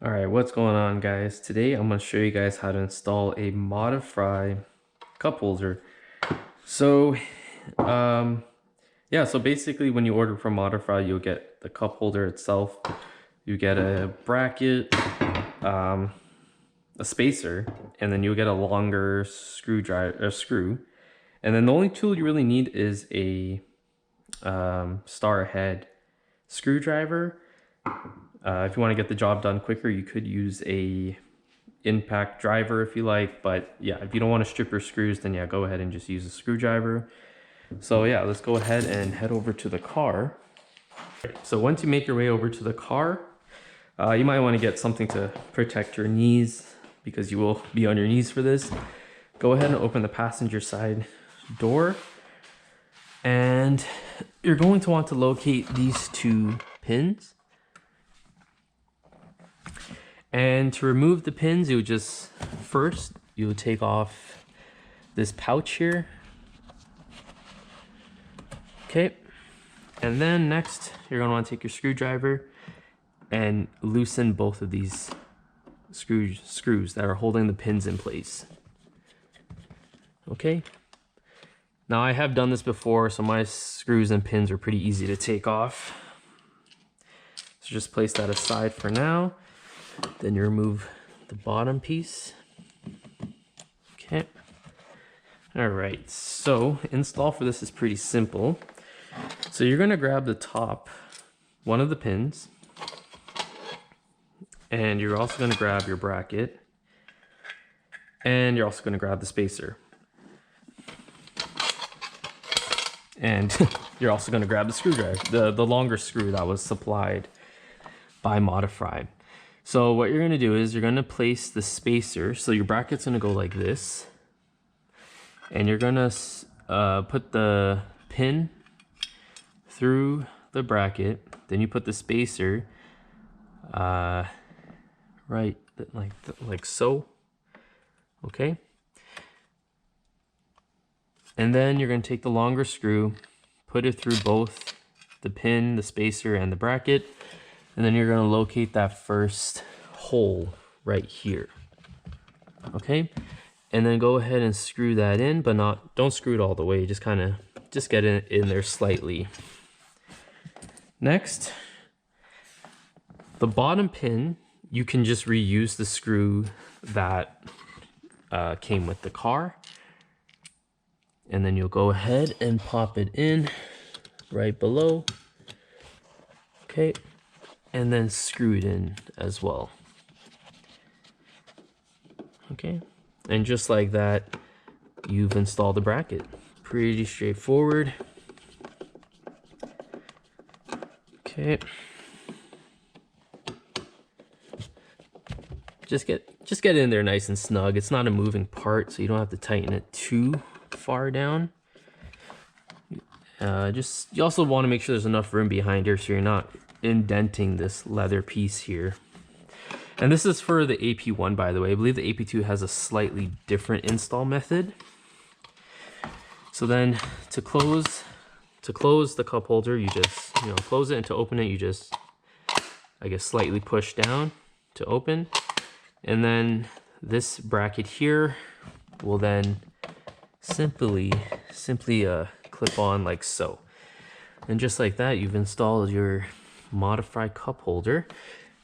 All right, what's going on, guys? Today I'm going to show you guys how to install a Modifry cup holder. So, yeah, so basically when you order from Modifry, you'll get the cup holder itself. You get a bracket, a spacer, and then you'll get a longer screw. And then the only tool you really need is a star head screwdriver. If you want to get the job done quicker, you could use a impact driver if you like, but yeah, if you don't want to strip your screws, then yeah, go ahead and just use a screwdriver. So yeah, let's go ahead and head over to the car. So once you make your way over to the car, you might want to get something to protect your knees because you will be on your knees for this. Go ahead and open the passenger side door, and you're going to want to locate these two pins. And to remove the pins, you would just first take off this pouch here. Okay, and then next you're going to want to take your screwdriver and loosen both of these screws that are holding the pins in place. Okay, now I have done this before, so my screws and pins are pretty easy to take off. So just place that aside for now. Then you remove the bottom piece. Okay. All right, so install for this is pretty simple. So you're going to grab the top one of the pins, and you're also going to grab your bracket, and you're also going to grab the spacer, and you're also going to grab the screwdriver, the longer screw that was supplied by Modifry. So what you're going to do is you're going to place the spacer, so your bracket's going to go like this, and you're going to put the pin through the bracket, then you put the spacer right like so, okay? And then you're going to take the longer screw, put it through both the pin, the spacer, and the bracket, and then you're going to locate that first hole right here. Okay, and then go ahead and screw that in, but don't screw it all the way, just get it in there slightly. Next, the bottom pin, you can just reuse the screw that came with the car, and then you'll go ahead and pop it in right below. Okay, and then screw it in as well. Okay, and just like that, you've installed the bracket. Pretty straightforward. Okay, just get it in there nice and snug. It's not a moving part, so you don't have to tighten it too far down. You also want to make sure there's enough room behind here so you're not indenting this leather piece here. And this is for the AP1, by the way. I believe the AP2 has a slightly different install method. So then to close the cup holder, you just close it, and to open it you just, I guess, slightly push down to open. And then this bracket here will then simply clip on like so. And just like that, you've installed your Modifry cup holder.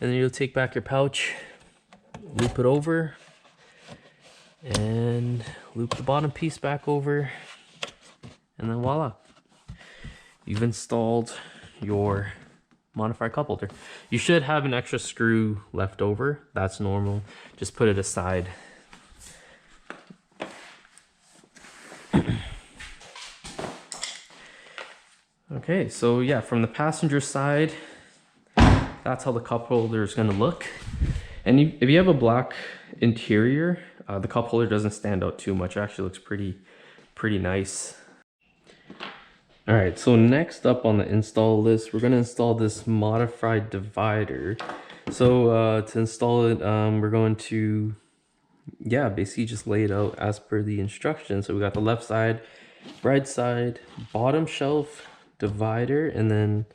And then you'll take back your pouch, loop it over, and loop the bottom piece back over, and then voila, you've installed your Modifry cup holder. You should have an extra screw left over. That's normal. Just put it aside. Okay, so yeah, from the passenger side, that's how the cup holder is going to look. And if you have a black interior, the cup holder doesn't stand out too much. It actually looks pretty nice. All right, so next up on the install list, we're going to install this modified divider. So to install it, we're going to, yeah, basically just lay it out as per the instructions. So we got the left side, right side, bottom shelf, divider, and then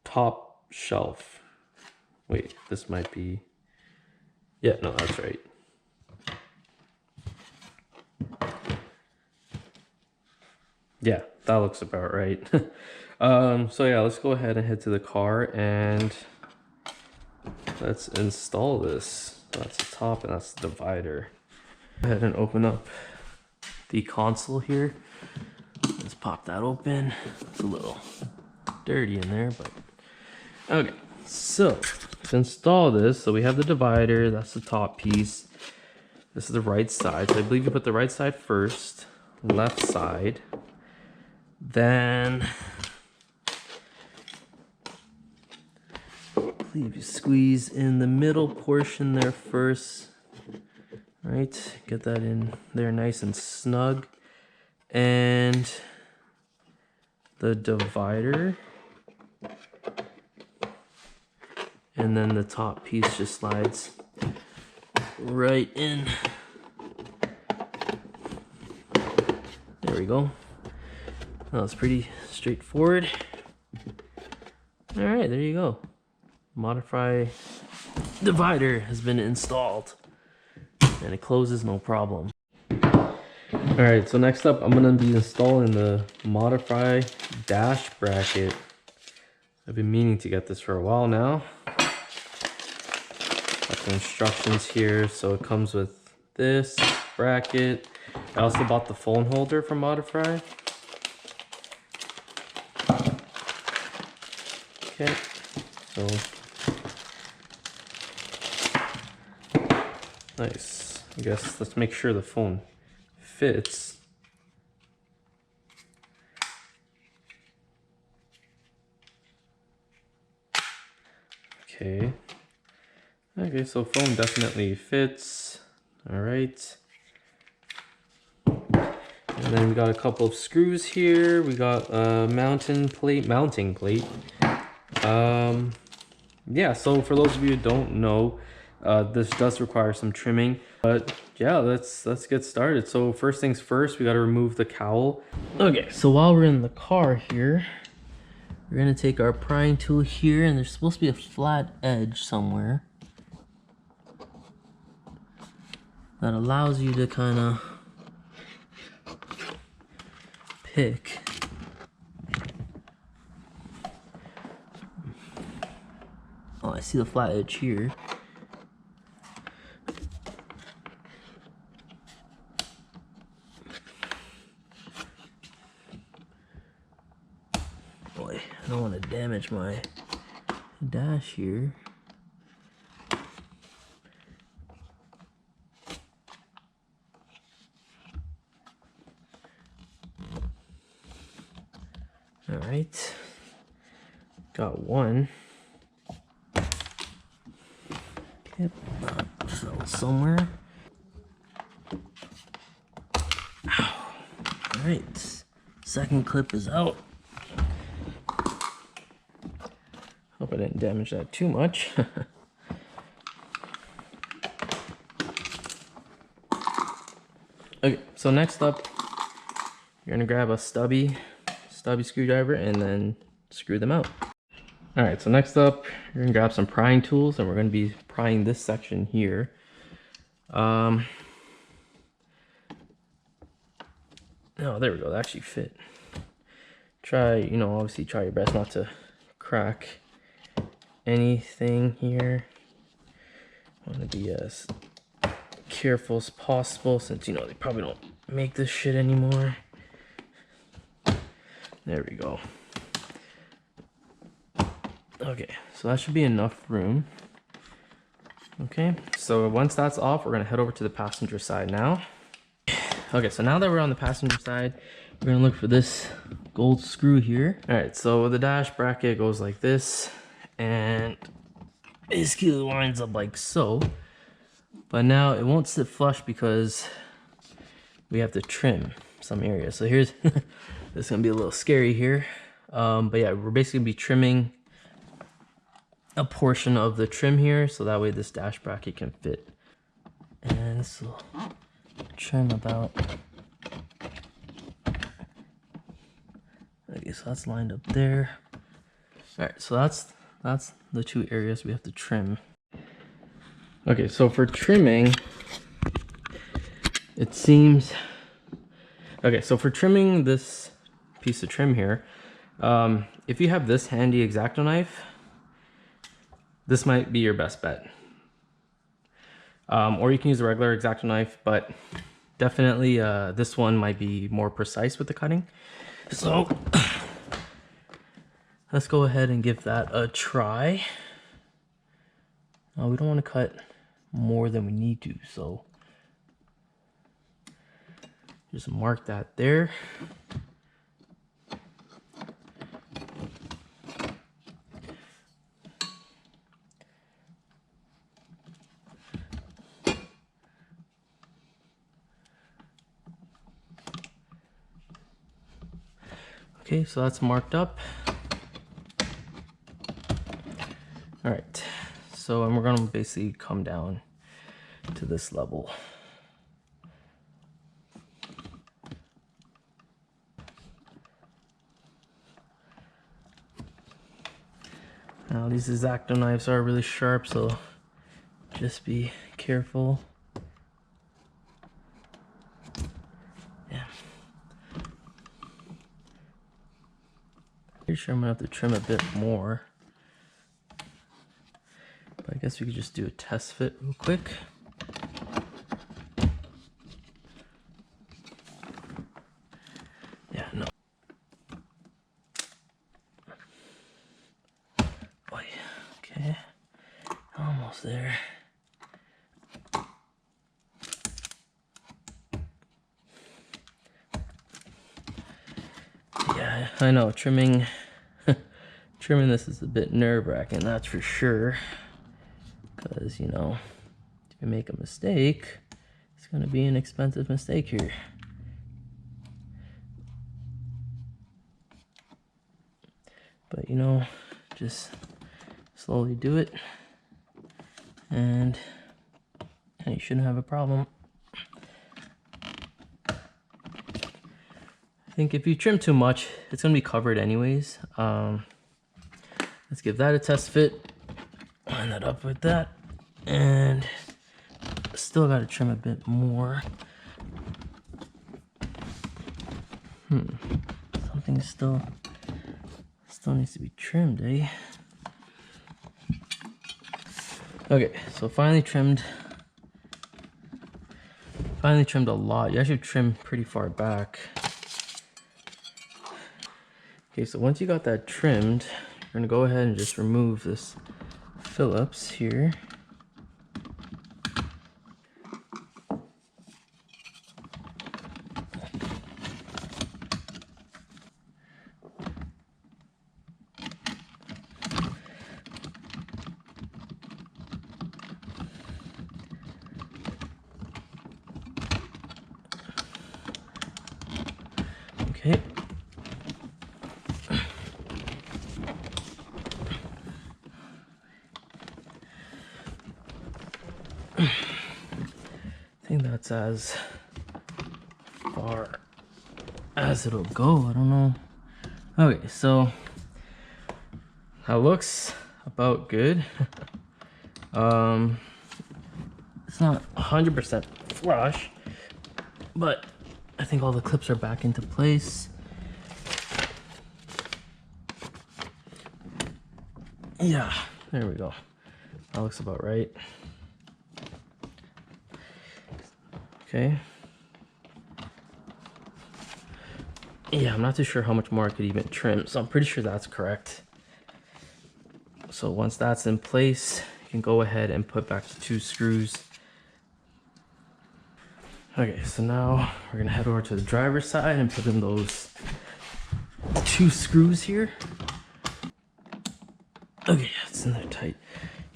top shelf. Wait, this might be, yeah, no, that's right. Yeah, that looks about right. So yeah, let's go ahead and head to the car and let's install this. That's the top and that's the divider. Go ahead and open up the console here. Let's pop that open. It's a little dirty in there, but okay. So to install this, so we have the divider, that's the top piece. This is the right side. So I believe you put the right side first, left side. Then I believe you squeeze in the middle portion there first. Right, get that in there nice and snug. And the divider. And then the top piece just slides right in. There we go. That was pretty straightforward. All right, there you go. Modifry divider has been installed. And it closes no problem. All right, so next up, I'm gonna be installing the Modifry dash bracket. I've been meaning to get this for a while now. Got the instructions here. So it comes with this bracket. I also bought the phone holder from Modifry. Okay, so nice. I guess let's make sure the phone fits. Okay. Okay, so phone definitely fits. All right. And then we got a couple of screws here. We got a mounting plate. Yeah, so for those of you who don't know, this does require some trimming, but yeah, let's get started. So first things first, we got to remove the cowl. Okay, so while we're in the car here, we're gonna take our prying tool here, and there's supposed to be a flat edge somewhere that allows you to kind of pick. Oh, I see the flat edge here. Boy, I don't want to damage my dash here. All right, got one. Okay, fell somewhere. Ow. All right, second clip is out. Hope I didn't damage that too much. Okay, so next up, you're gonna grab a stubby screwdriver and then screw them out. All right, so next up, you're gonna grab some prying tools and we're gonna be prying this section here. Oh, there we go, that actually fit. Try, you know, obviously try your best not to crack anything here. Want to be as careful as possible since, you know, they probably don't make this shit anymore. There we go. Okay, so that should be enough room. Okay, so once that's off, we're gonna head over to the passenger side now. Okay, so now that we're on the passenger side, we're gonna look for this gold screw here. All right, so the dash bracket goes like this, and basically lines up like so. But now it won't sit flush because we have to trim some areas. So here's, this is gonna be a little scary here. But yeah, we're basically gonna be trimming a portion of the trim here, so that way this dash bracket can fit. And this will trim about, okay, so that's lined up there. All right, so that's that's the two areas we have to trim. Okay, so for trimming, it seems... Okay, so for trimming this piece of trim here, if you have this handy Xacto knife, this might be your best bet. Or you can use a regular Xacto knife, but definitely this one might be more precise with the cutting. So let's go ahead and give that a try. We don't want to cut more than we need to, so just mark that there. Okay, so that's marked up. All right, so and we're gonna basically come down to this level. Now these Xacto knives are really sharp, so just be careful. Yeah. Pretty sure I'm gonna have to trim a bit more. But I guess we could just do a test fit real quick. Yeah, no. Okay, almost there. Yeah, I know, trimming this is a bit nerve-wracking, that's for sure. Because, you know, if you make a mistake, it's going to be an expensive mistake here. But, you know, just slowly do it, and you shouldn't have a problem. I think if you trim too much, it's going to be covered anyways. Let's give that a test fit. Line that up with that, and still got to trim a bit more. Something still needs to be trimmed, eh? Okay, so finally trimmed a lot. You actually trim pretty far back. Okay, so once you got that trimmed, you're gonna go ahead and just remove this Phillips here. Okay. I think that's as far as it'll go. I don't know. Okay, so that looks about good. It's not 100% flush, but I think all the clips are back into place. Yeah, there we go. That looks about right. Okay. Yeah, I'm not too sure how much more I could even trim, so I'm pretty sure that's correct. So once that's in place, you can go ahead and put back the 2 screws. Okay, so now we're gonna head over to the driver's side and put in those 2 screws here. Okay, it's in there tight.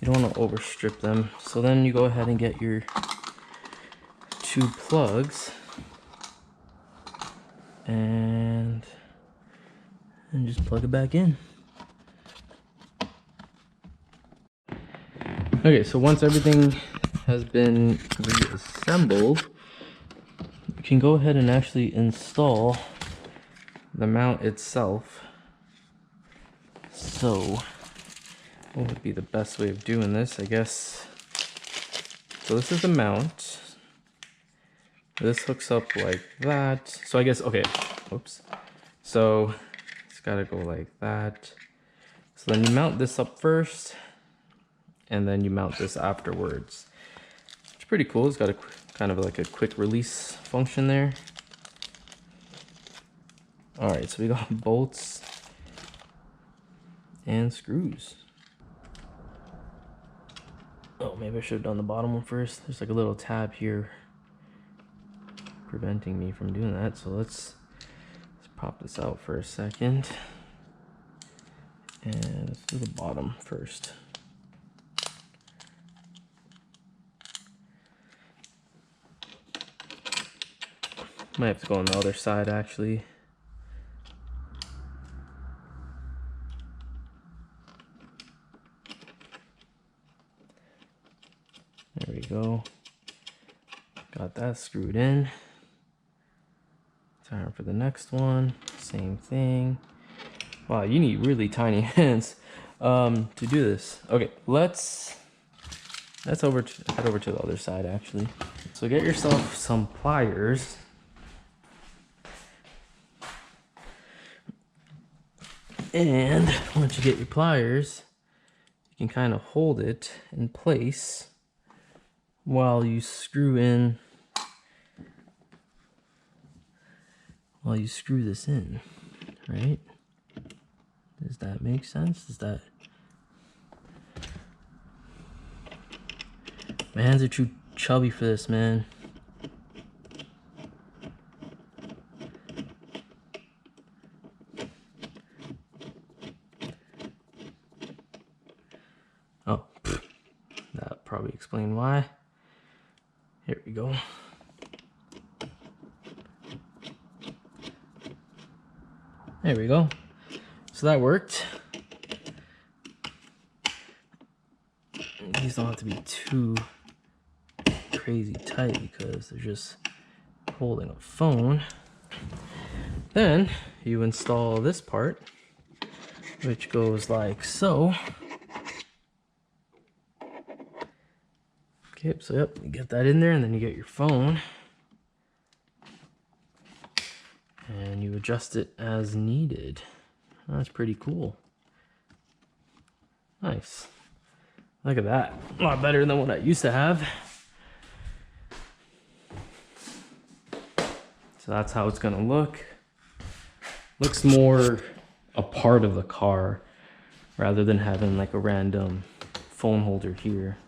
You don't want to overstrip them. So then you go ahead and get your 2 plugs and just plug it back in. Okay, so once everything has been reassembled, you can go ahead and actually install the mount itself. So what would be the best way of doing this, I guess. So this is the mount. This hooks up like that. So I guess, okay, whoops. So it's gotta go like that. So then you mount this up first, and then you mount this afterwards. It's pretty cool. It's got a kind of like a quick release function there. All right, so we got bolts and screws. Oh, maybe I should have done the bottom one first. There's like a little tab here preventing me from doing that. So let's pop this out for a second. And let's do the bottom first. Might have to go on the other side actually. There we go. Got that screwed in. Time for the next one. Same thing. Wow, you need really tiny hands to do this. Okay, let's head over to the other side actually. So get yourself some pliers. And once you get your pliers, you can kind of hold it in place while you screw this in, right? Does that make sense? My hands are too chubby for this, man. Oh, that probably explained why. Here we go. There we go. So that worked. These don't have to be too crazy tight because they're just holding a phone. Then you install this part, which goes like so. Okay, so yep, you get that in there, and then you get your phone. And you adjust it as needed. That's pretty cool. Nice. Look at that. A lot better than what I used to have. So that's how it's gonna look. Looks more a part of the car rather than having like a random phone holder here.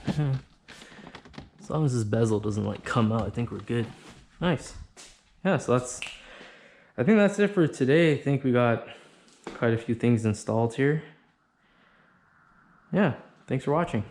Okay. As long as this bezel doesn't like come out, I think we're good. Nice. Yeah, so I think that's it for today. I think we got quite a few things installed here. Yeah, thanks for watching.